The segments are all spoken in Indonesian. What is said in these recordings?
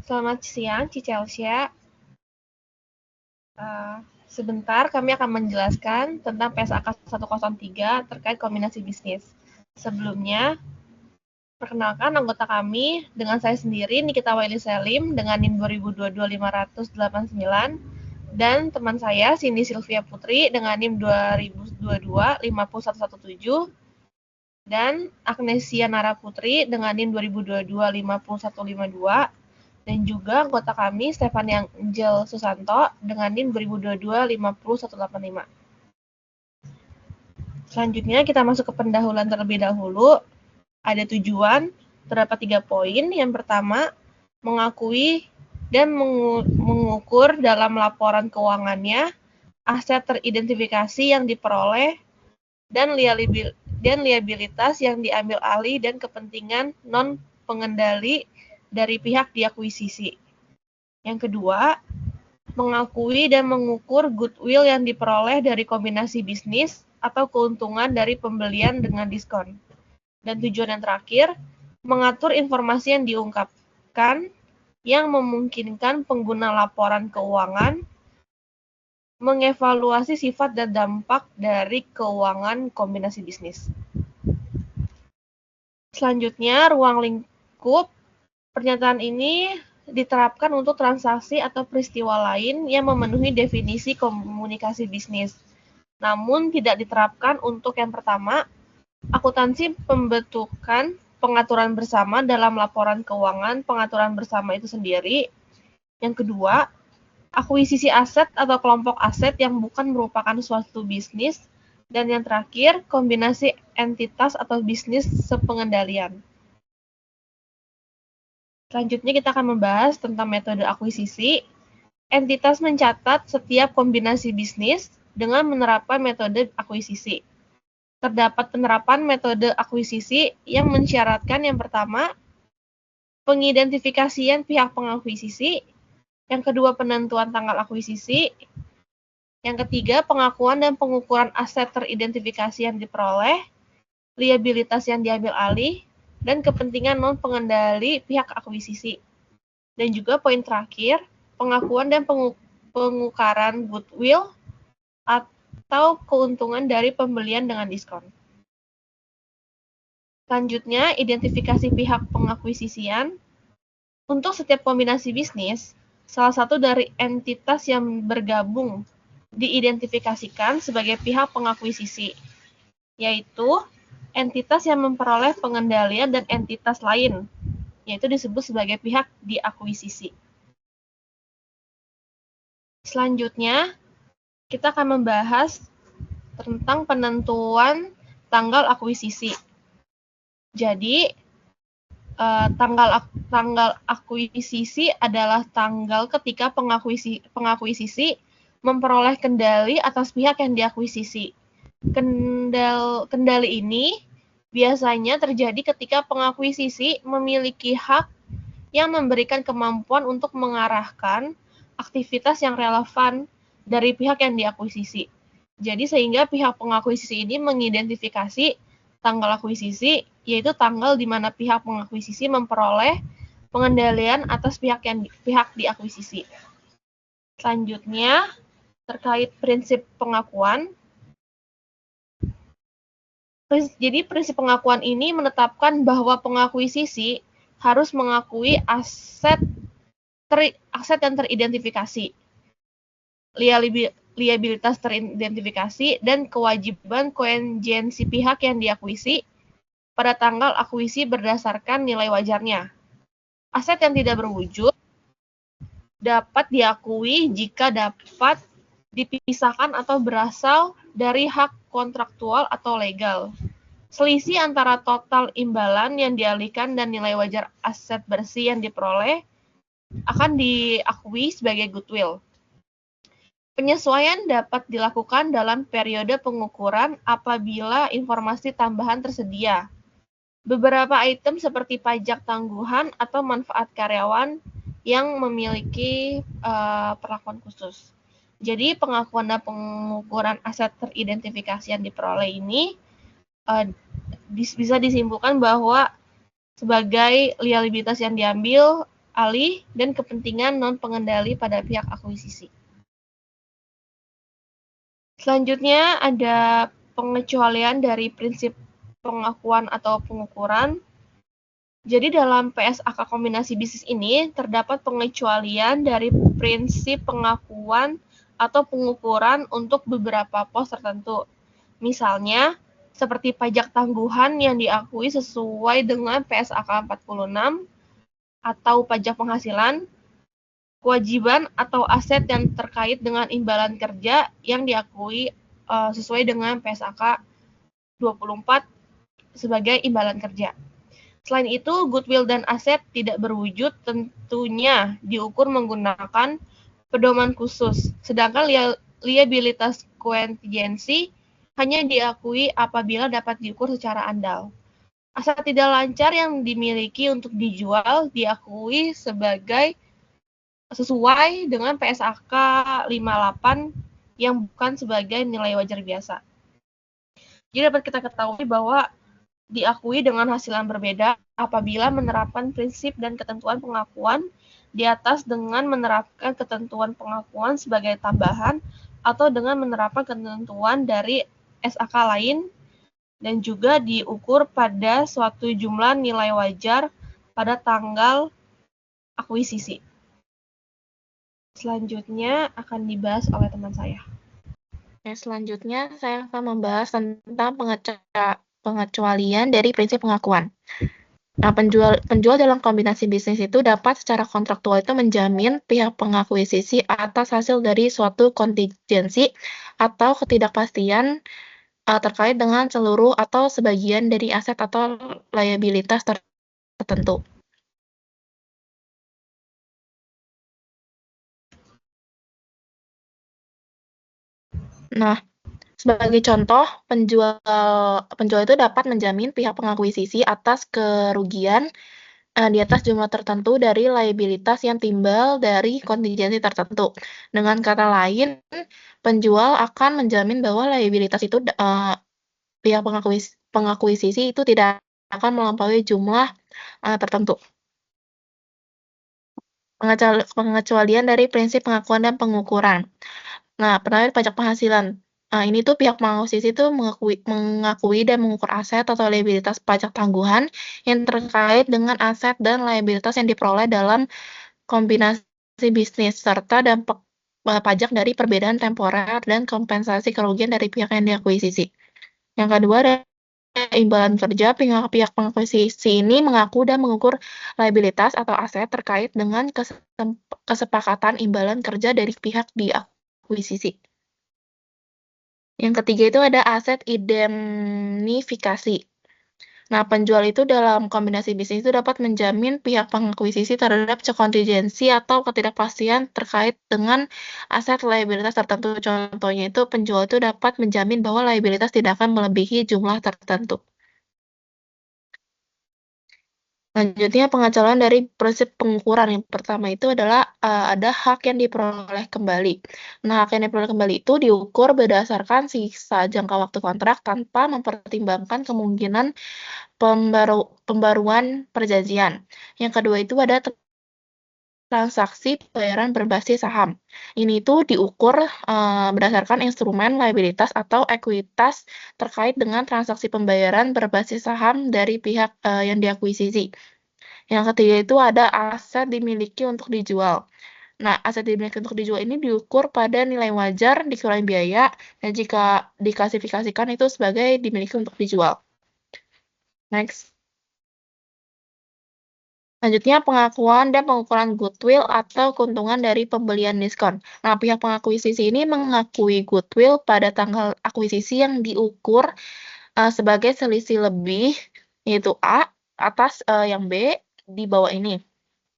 Selamat siang, Cici Elsia. Sebentar, kami akan menjelaskan tentang PSAK 103 terkait kombinasi bisnis. Sebelumnya, perkenalkan anggota kami dengan saya sendiri, Nikita Waili Selim, dengan NIM 2022-589, dan teman saya, Cindy Sylvia Putri, dengan NIM 2022-50117, dan Agnesia Nara Putri dengan NIM 2022-50152, dan juga anggota kami Stefani Angel Susanto dengan NIM 2022-50185. Selanjutnya kita masuk ke pendahuluan terlebih dahulu. Ada tujuan, terdapat 3 poin. Yang pertama, mengakui dan mengukur dalam laporan keuangannya aset teridentifikasi yang diperoleh dan liabilitas yang diambil alih dan kepentingan non-pengendali dari pihak diakuisisi. Yang kedua, mengakui dan mengukur goodwill yang diperoleh dari kombinasi bisnis atau keuntungan dari pembelian dengan diskon. Dan tujuan yang terakhir, mengatur informasi yang diungkapkan yang memungkinkan pengguna laporan keuangan mengevaluasi sifat dan dampak dari keuangan kombinasi bisnis. Selanjutnya, ruang lingkup. Pernyataan ini diterapkan untuk transaksi atau peristiwa lain yang memenuhi definisi komunikasi bisnis. Namun tidak diterapkan untuk yang pertama, akuntansi pembentukan pengaturan bersama dalam laporan keuangan pengaturan bersama itu sendiri. Yang kedua, akuisisi aset atau kelompok aset yang bukan merupakan suatu bisnis. Dan yang terakhir, kombinasi entitas atau bisnis sepengendalian. Selanjutnya kita akan membahas tentang metode akuisisi. Entitas mencatat setiap kombinasi bisnis dengan menerapkan metode akuisisi. Terdapat penerapan metode akuisisi yang mensyaratkan yang pertama, pengidentifikasian pihak pengakuisisi, yang kedua penentuan tanggal akuisisi, yang ketiga pengakuan dan pengukuran aset teridentifikasi yang diperoleh, liabilitas yang diambil alih, dan kepentingan non-pengendali pihak akuisisi. Dan juga poin terakhir, pengakuan dan pengukaran goodwill atau keuntungan dari pembelian dengan diskon. Selanjutnya, identifikasi pihak pengakuisisian. Untuk setiap kombinasi bisnis, salah satu dari entitas yang bergabung diidentifikasikan sebagai pihak pengakuisisi, yaitu entitas yang memperoleh pengendalian dan entitas lain, yaitu disebut sebagai pihak diakuisisi. Selanjutnya, kita akan membahas tentang penentuan tanggal akuisisi. Jadi, tanggal akuisisi adalah tanggal ketika pengakuisisi memperoleh kendali atas pihak yang diakuisisi. Kendali ini biasanya terjadi ketika pengakuisisi memiliki hak yang memberikan kemampuan untuk mengarahkan aktivitas yang relevan dari pihak yang diakuisisi. Jadi sehingga pihak pengakuisisi ini mengidentifikasi tanggal akuisisi, yaitu tanggal di mana pihak pengakuisisi memperoleh pengendalian atas pihak diakuisisi. Selanjutnya, terkait prinsip pengakuan. Jadi prinsip pengakuan ini menetapkan bahwa pengakuisisi harus mengakui aset yang teridentifikasi, liabilitas teridentifikasi, dan kewajiban koingensi pihak yang diakuisi pada tanggal akuisi berdasarkan nilai wajarnya. Aset yang tidak berwujud dapat diakui jika dapat dipisahkan atau berasal dari hak kontraktual atau legal. Selisih antara total imbalan yang dialihkan dan nilai wajar aset bersih yang diperoleh akan diakui sebagai goodwill. Penyesuaian dapat dilakukan dalam periode pengukuran apabila informasi tambahan tersedia. Beberapa item seperti pajak tangguhan atau manfaat karyawan yang memiliki perlakuan khusus. Jadi pengakuan dan pengukuran aset teridentifikasi yang diperoleh ini bisa disimpulkan bahwa sebagai liabilitas yang diambil alih dan kepentingan non-pengendali pada pihak akuisisi. Selanjutnya ada pengecualian dari prinsip pengakuan atau pengukuran. Jadi dalam PSAK kombinasi bisnis ini terdapat pengecualian dari prinsip pengakuan atau pengukuran untuk beberapa pos tertentu. Misalnya, seperti pajak tangguhan yang diakui sesuai dengan PSAK 46 atau pajak penghasilan, kewajiban atau aset yang terkait dengan imbalan kerja yang diakui sesuai dengan PSAK 24 sebagai imbalan kerja. Selain itu, goodwill dan aset tidak berwujud tentunya diukur menggunakan pedoman khusus, sedangkan liabilitas kontingensi hanya diakui apabila dapat diukur secara andal. Aset tidak lancar yang dimiliki untuk dijual diakui sesuai dengan PSAK 58 yang bukan sebagai nilai wajar biasa. Jadi dapat kita ketahui bahwa diakui dengan hasil yang berbeda apabila menerapkan prinsip dan ketentuan pengakuan di atas dengan menerapkan ketentuan pengakuan sebagai tambahan atau dengan menerapkan ketentuan dari SAK lain dan juga diukur pada suatu jumlah nilai wajar pada tanggal akuisisi. Selanjutnya akan dibahas oleh teman saya. Selanjutnya saya akan membahas tentang pengecualian dari prinsip pengakuan. Nah, penjual dalam kombinasi bisnis itu dapat secara kontraktual itu menjamin pihak pengakuisisi atas hasil dari suatu kontingensi atau ketidakpastian terkait dengan seluruh atau sebagian dari aset atau liabilitas tertentu. Nah, sebagai contoh, penjual itu dapat menjamin pihak pengakuisisi atas kerugian di atas jumlah tertentu dari liabilitas yang timbal dari kontingensi tertentu. Dengan kata lain, penjual akan menjamin bahwa liabilitas itu pihak pengakuisisi itu tidak akan melampaui jumlah tertentu. Pengecualian dari prinsip pengakuan dan pengukuran. Nah, penawaran pajak penghasilan. Ini tuh pihak pengakuisisi itu mengakui dan mengukur aset atau liabilitas pajak tangguhan yang terkait dengan aset dan liabilitas yang diperoleh dalam kombinasi bisnis serta dampak pajak dari perbedaan temporer dan kompensasi kerugian dari pihak yang diakuisisi. Yang kedua ada imbalan kerja. Pihak pengakuisisi ini mengaku dan mengukur liabilitas atau aset terkait dengan kesepakatan imbalan kerja dari pihak diakuisisi. Yang ketiga itu ada aset indemnifikasi. Nah, penjual itu dalam kombinasi bisnis itu dapat menjamin pihak pengakuisisi terhadap kontingensi atau ketidakpastian terkait dengan aset liabilitas tertentu. Contohnya itu penjual itu dapat menjamin bahwa liabilitas tidak akan melebihi jumlah tertentu. Selanjutnya pengecualian dari prinsip pengukuran. Yang pertama itu adalah ada hak yang diperoleh kembali. Nah, hak yang diperoleh kembali itu diukur berdasarkan sisa jangka waktu kontrak tanpa mempertimbangkan kemungkinan pembaruan perjanjian. Yang kedua itu ada transaksi pembayaran berbasis saham. Ini itu diukur berdasarkan instrumen liabilitas atau ekuitas terkait dengan transaksi pembayaran berbasis saham dari pihak yang diakuisisi. Yang ketiga itu ada aset dimiliki untuk dijual. Nah, aset dimiliki untuk dijual ini diukur pada nilai wajar dikurangi biaya dan jika diklasifikasikan itu sebagai dimiliki untuk dijual. Next. Selanjutnya, pengakuan dan pengukuran goodwill atau keuntungan dari pembelian diskon. Nah, pihak pengakuisisi ini mengakui goodwill pada tanggal akuisisi yang diukur sebagai selisih lebih, yaitu A, atas yang B, di bawah ini.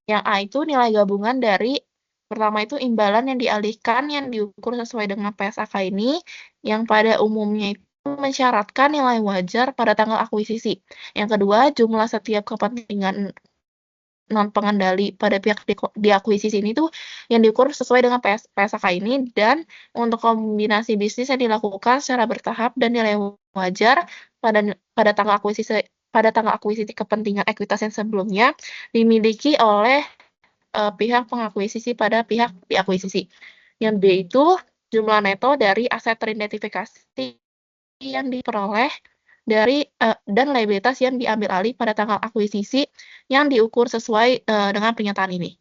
Yang A itu nilai gabungan dari, pertama itu imbalan yang dialihkan yang diukur sesuai dengan PSAK ini, yang pada umumnya itu mensyaratkan nilai wajar pada tanggal akuisisi. Yang kedua, jumlah setiap kepentingan non-pengendali pada pihak diakuisisi ini tuh yang diukur sesuai dengan PSAK ini, dan untuk kombinasi bisnis yang dilakukan secara bertahap dan nilai wajar pada tanggal akuisisi kepentingan ekuitas yang sebelumnya dimiliki oleh pihak pengakuisisi pada pihak diakuisisi. Yang B itu jumlah neto dari aset teridentifikasi yang diperoleh dari dan liabilitas yang diambil alih pada tanggal akuisisi yang diukur sesuai dengan pernyataan ini.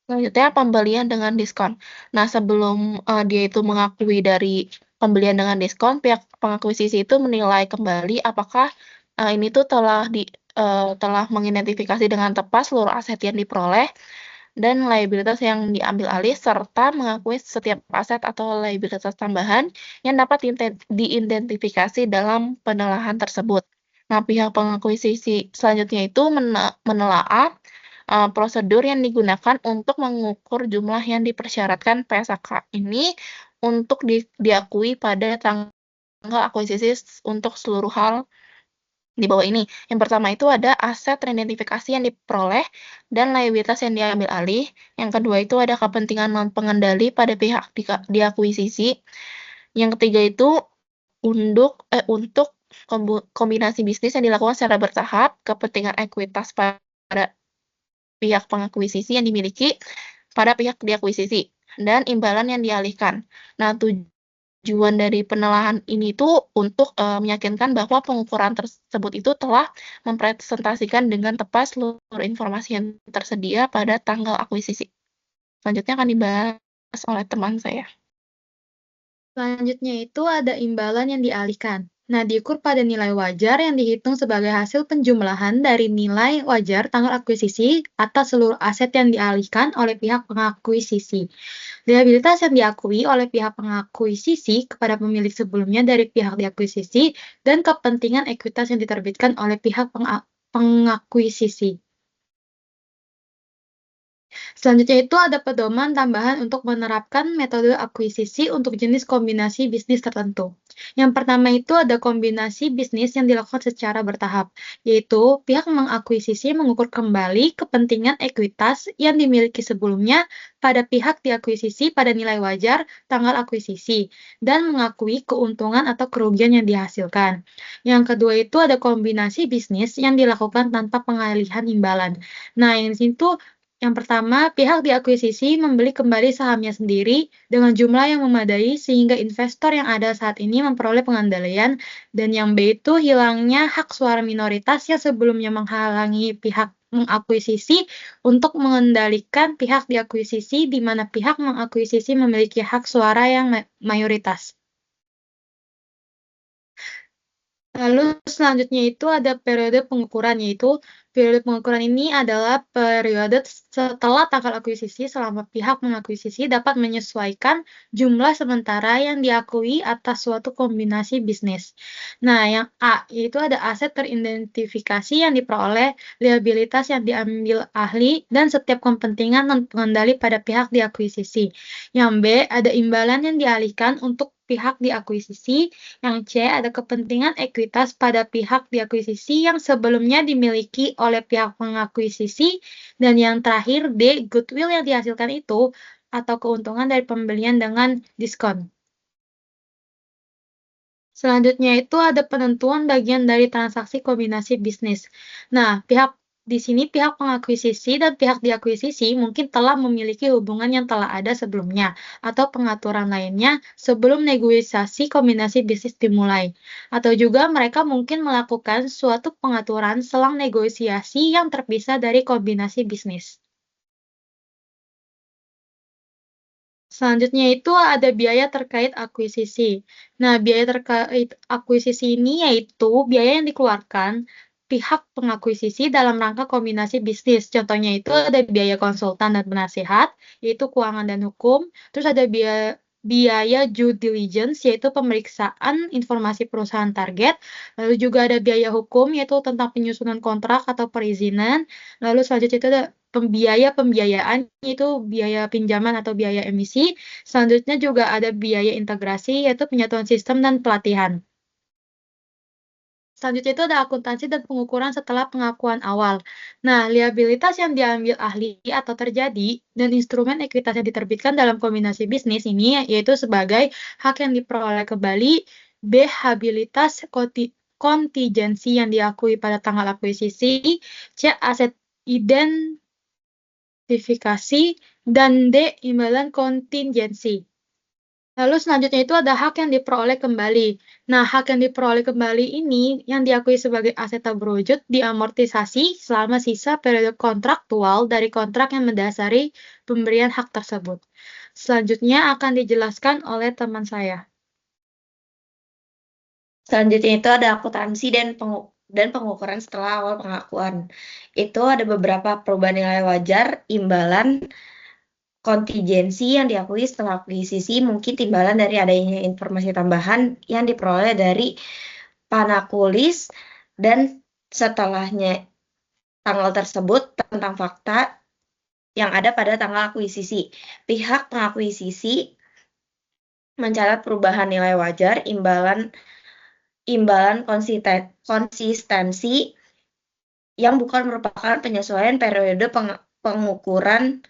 Selanjutnya pembelian dengan diskon. Nah, sebelum dia itu mengakui dari pembelian dengan diskon, pihak pengakuisisi itu menilai kembali apakah ini tuh telah mengidentifikasi dengan tepat seluruh aset yang diperoleh dan liabilitas yang diambil alih serta mengakui setiap aset atau liabilitas tambahan yang dapat diidentifikasi dalam penelaahan tersebut. Nah, pihak pengakuisisi selanjutnya itu menelaah prosedur yang digunakan untuk mengukur jumlah yang dipersyaratkan PSAK ini untuk diakui pada tanggal akuisisi untuk seluruh hal di bawah ini. Yang pertama itu ada aset teridentifikasi yang diperoleh dan liabilitas yang diambil alih. Yang kedua itu ada kepentingan non-pengendali pada pihak diakuisisi. Yang ketiga itu untuk kombinasi bisnis yang dilakukan secara bertahap, kepentingan ekuitas pada pihak pengakuisisi yang dimiliki pada pihak diakuisisi, dan imbalan yang dialihkan. Nah, tujuan dari penelaahan ini tuh untuk meyakinkan bahwa pengukuran tersebut itu telah mempresentasikan dengan tepat seluruh informasi yang tersedia pada tanggal akuisisi. Selanjutnya akan dibahas oleh teman saya. Selanjutnya itu ada imbalan yang dialihkan. Nah, diukur pada nilai wajar yang dihitung sebagai hasil penjumlahan dari nilai wajar tanggal akuisisi atas seluruh aset yang dialihkan oleh pihak pengakuisisi. Liabilitas yang diakui oleh pihak pengakuisisi kepada pemilik sebelumnya dari pihak diakuisisi dan kepentingan ekuitas yang diterbitkan oleh pihak pengakuisisi. Selanjutnya itu ada pedoman tambahan untuk menerapkan metode akuisisi untuk jenis kombinasi bisnis tertentu. Yang pertama itu ada kombinasi bisnis yang dilakukan secara bertahap, yaitu pihak mengakuisisi mengukur kembali kepentingan ekuitas yang dimiliki sebelumnya pada pihak diakuisisi pada nilai wajar tanggal akuisisi, dan mengakui keuntungan atau kerugian yang dihasilkan. Yang kedua itu ada kombinasi bisnis yang dilakukan tanpa pengalihan imbalan. Nah, yang di sini tuh yang pertama, pihak diakuisisi membeli kembali sahamnya sendiri dengan jumlah yang memadai sehingga investor yang ada saat ini memperoleh pengembalian, dan yang B itu hilangnya hak suara minoritas yang sebelumnya menghalangi pihak mengakuisisi untuk mengendalikan pihak diakuisisi di mana pihak mengakuisisi memiliki hak suara yang mayoritas. Lalu selanjutnya itu ada periode pengukuran, yaitu periode pengukuran ini adalah periode setelah tanggal akuisisi selama pihak mengakuisisi dapat menyesuaikan jumlah sementara yang diakui atas suatu kombinasi bisnis. Nah, yang A, yaitu ada aset teridentifikasi yang diperoleh, liabilitas yang diambil ahli, dan setiap kepentingan non-pengendali pada pihak diakuisisi. Yang B, ada imbalan yang dialihkan untuk pihak diakuisisi. Yang C, ada kepentingan ekuitas pada pihak diakuisisi yang sebelumnya dimiliki oleh pihak pengakuisisi. Dan yang terakhir, D, goodwill yang dihasilkan itu atau keuntungan dari pembelian dengan diskon. Selanjutnya itu ada penentuan bagian dari transaksi kombinasi bisnis. Nah, di sini pihak pengakuisisi dan pihak diakuisisi mungkin telah memiliki hubungan yang telah ada sebelumnya atau pengaturan lainnya sebelum negosiasi kombinasi bisnis dimulai. Atau juga mereka mungkin melakukan suatu pengaturan selang negosiasi yang terpisah dari kombinasi bisnis. Selanjutnya itu ada biaya terkait akuisisi. Nah, biaya terkait akuisisi ini yaitu biaya yang dikeluarkan pihak pengakuisisi dalam rangka kombinasi bisnis. Contohnya itu ada biaya konsultan dan penasihat, yaitu keuangan dan hukum. Terus ada biaya due diligence, yaitu pemeriksaan informasi perusahaan target. Lalu juga ada biaya hukum, yaitu tentang penyusunan kontrak atau perizinan. Lalu selanjutnya itu ada pembiayaan, yaitu biaya pinjaman atau biaya emisi. Selanjutnya juga ada biaya integrasi, yaitu penyatuan sistem dan pelatihan. Selanjutnya itu ada akuntansi dan pengukuran setelah pengakuan awal. Nah, liabilitas yang diambil ahli atau terjadi dan instrumen ekuitas yang diterbitkan dalam kombinasi bisnis ini yaitu sebagai hak yang diperoleh kembali, B, habilitas kontingensi yang diakui pada tanggal akuisisi, C. Aset identifikasi, dan D. Imbalan kontingensi. Lalu selanjutnya itu ada hak yang diperoleh kembali. Nah, hak yang diperoleh kembali ini yang diakui sebagai aset tak berwujud diamortisasi selama sisa periode kontraktual dari kontrak yang mendasari pemberian hak tersebut. Selanjutnya akan dijelaskan oleh teman saya. Selanjutnya itu ada akuntansi dan pengukuran setelah awal pengakuan. Itu ada beberapa perubahan nilai wajar, imbalan, kontingensi yang diakui setelah akuisisi, mungkin timbalan dari adanya informasi tambahan yang diperoleh dari panakulis dan setelahnya tanggal tersebut tentang fakta yang ada pada tanggal akuisisi. Pihak pengakuisisi mencatat perubahan nilai wajar, imbalan konsistensi yang bukan merupakan penyesuaian periode pengukuran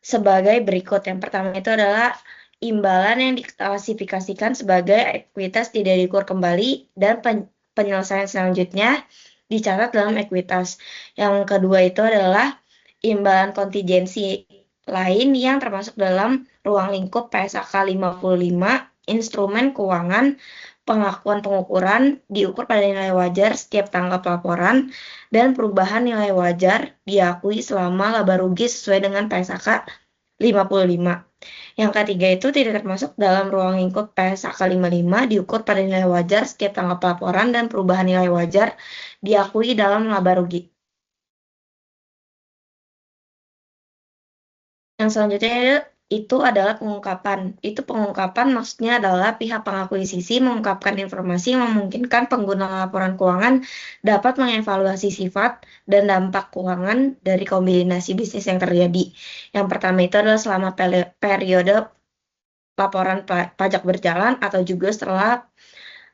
sebagai berikut. Yang pertama itu adalah imbalan yang diklasifikasikan sebagai ekuitas tidak diukur kembali dan penyelesaian selanjutnya dicatat dalam ekuitas. Yang kedua itu adalah imbalan kontingensi lain yang termasuk dalam ruang lingkup PSAK 55, instrumen keuangan pengakuan pengukuran diukur pada nilai wajar setiap tanggal pelaporan dan perubahan nilai wajar diakui selama laba rugi sesuai dengan PSAK 55. Yang ketiga itu tidak termasuk dalam ruang lingkup PSAK 55 diukur pada nilai wajar setiap tanggal pelaporan dan perubahan nilai wajar diakui dalam laba rugi. Yang selanjutnya itu adalah pengungkapan. Itu pengungkapan maksudnya adalah pihak pengakuisisi mengungkapkan informasi yang memungkinkan pengguna laporan keuangan dapat mengevaluasi sifat dan dampak keuangan dari kombinasi bisnis yang terjadi. Yang pertama itu adalah selama periode laporan pajak berjalan atau juga setelah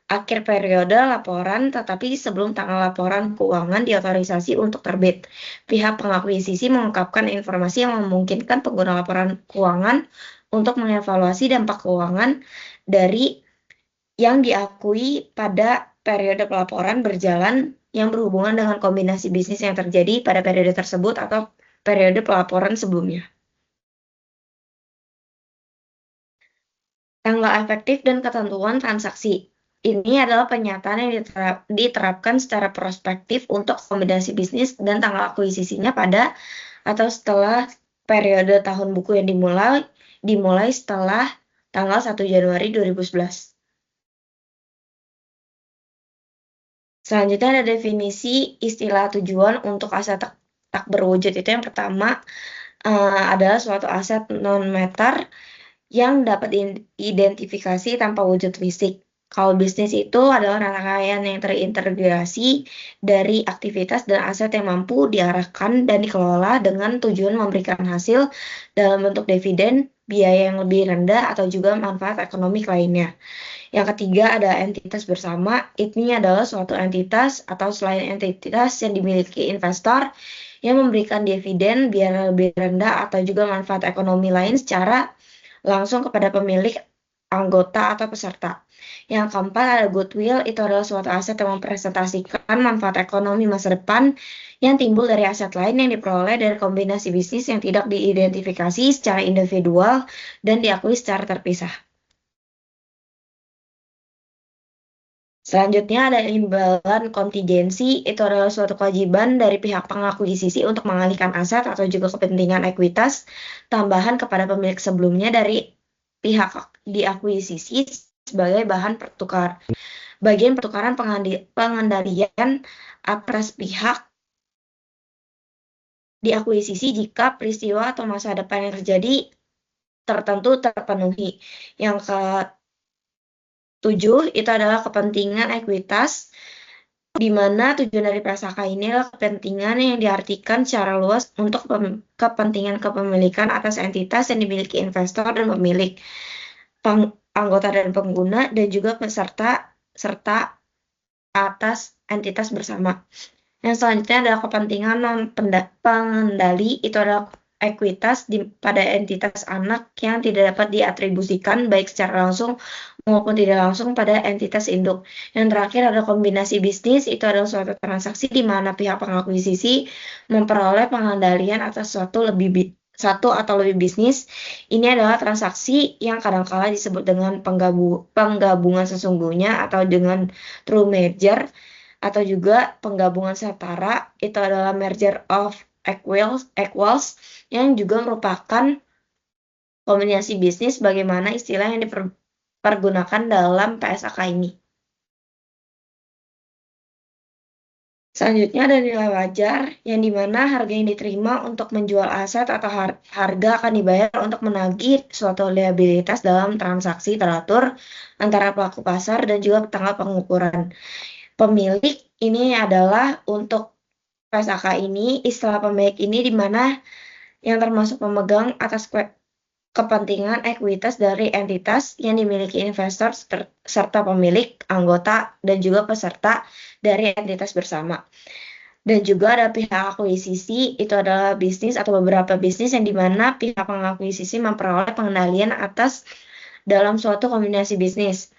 akhir periode laporan, tetapi sebelum tanggal laporan keuangan diotorisasi untuk terbit. Pihak pengakuisisi mengungkapkan informasi yang memungkinkan pengguna laporan keuangan untuk mengevaluasi dampak keuangan dari yang diakui pada periode pelaporan berjalan yang berhubungan dengan kombinasi bisnis yang terjadi pada periode tersebut atau periode pelaporan sebelumnya. Tanggal efektif dan ketentuan transaksi. Ini adalah pernyataan yang diterapkan secara prospektif untuk kombinasi bisnis dan tanggal akuisisinya pada atau setelah periode tahun buku yang dimulai setelah tanggal 1 Januari 2011. Selanjutnya ada definisi istilah tujuan untuk aset tak berwujud. Itu yang pertama adalah suatu aset non-moneter yang dapat diidentifikasi tanpa wujud fisik. Kalau bisnis itu adalah rangkaian yang terintegrasi dari aktivitas dan aset yang mampu diarahkan dan dikelola dengan tujuan memberikan hasil dalam bentuk dividen, biaya yang lebih rendah, atau juga manfaat ekonomi lainnya. Yang ketiga ada entitas bersama. Ini adalah suatu entitas atau selain entitas yang dimiliki investor yang memberikan dividen, biaya lebih rendah, atau juga manfaat ekonomi lain secara langsung kepada pemilik, anggota, atau peserta. Yang keempat ada goodwill. Itu adalah suatu aset yang mempresentasikan manfaat ekonomi masa depan yang timbul dari aset lain yang diperoleh dari kombinasi bisnis yang tidak diidentifikasi secara individual dan diakui secara terpisah. Selanjutnya ada imbalan kontingensi. Itu adalah suatu kewajiban dari pihak pengakuisisi untuk mengalihkan aset atau juga kepentingan ekuitas tambahan kepada pemilik sebelumnya dari pihak diakuisisi sebagai bagian pertukaran pengendalian atas pihak diakuisisi jika peristiwa atau masa depan yang terjadi tertentu terpenuhi. Yang ke-7 itu adalah kepentingan ekuitas, di mana tujuan dari PSAK ini adalah kepentingan yang diartikan secara luas untuk kepentingan kepemilikan atas entitas yang dimiliki investor dan pemilik, anggota dan pengguna, dan juga peserta serta atas entitas bersama. Yang selanjutnya adalah kepentingan non pengendali. Itu adalah ekuitas pada entitas anak yang tidak dapat diatribusikan baik secara langsung maupun tidak langsung pada entitas induk. Yang terakhir ada kombinasi bisnis, itu adalah suatu transaksi di mana pihak pengakuisisi memperoleh pengendalian atas satu atau lebih bisnis. Ini adalah transaksi yang kadangkala disebut dengan penggabungan sesungguhnya atau dengan true merger, atau juga penggabungan setara, itu adalah merger of equals, yang juga merupakan kombinasi bisnis bagaimana istilah yang dipergunakan dalam PSAK ini. Selanjutnya ada nilai wajar, yang dimana harga yang diterima untuk menjual aset atau harga akan dibayar untuk menagih suatu liabilitas dalam transaksi teratur antara pelaku pasar dan juga tanggal pengukuran. Pemilik ini adalah untuk PSAK ini, istilah pemilik ini di mana yang termasuk pemegang atas kepentingan ekuitas dari entitas yang dimiliki investor serta pemilik, anggota, dan juga peserta dari entitas bersama. Dan juga ada pihak akuisisi, itu adalah bisnis atau beberapa bisnis yang dimana pihak pengakuisisi memperoleh pengendalian atas dalam suatu kombinasi bisnis.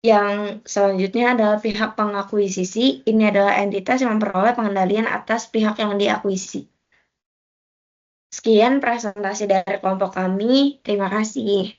Yang selanjutnya adalah pihak pengakuisisi, ini adalah entitas yang memperoleh pengendalian atas pihak yang diakuisisi. Sekian presentasi dari kelompok kami, terima kasih.